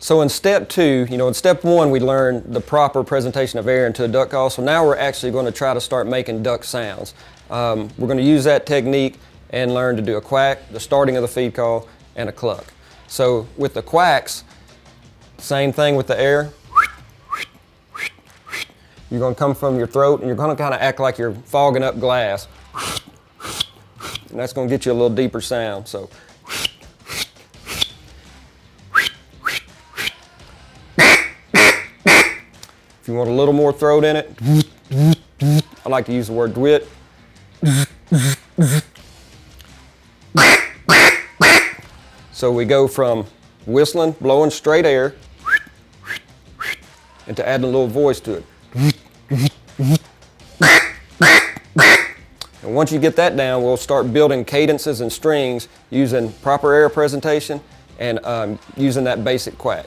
So in step 2, in step 1 we learned the proper presentation of air into a duck call. So now we're actually going to try to start making duck sounds. We're going to use that technique and learn to do a quack, the starting of the feed call, and a cluck. So with the quacks, same thing with the air. You're going to come from your throat and you're going to kind of act like you're fogging up glass. And that's going to get you a little deeper sound. So. If you want a little more throat in it, I like to use the word dwit. So we go from whistling, blowing straight air, into adding a little voice to it. And once you get that down, we'll start building cadences and strings using proper air presentation and using that basic quack.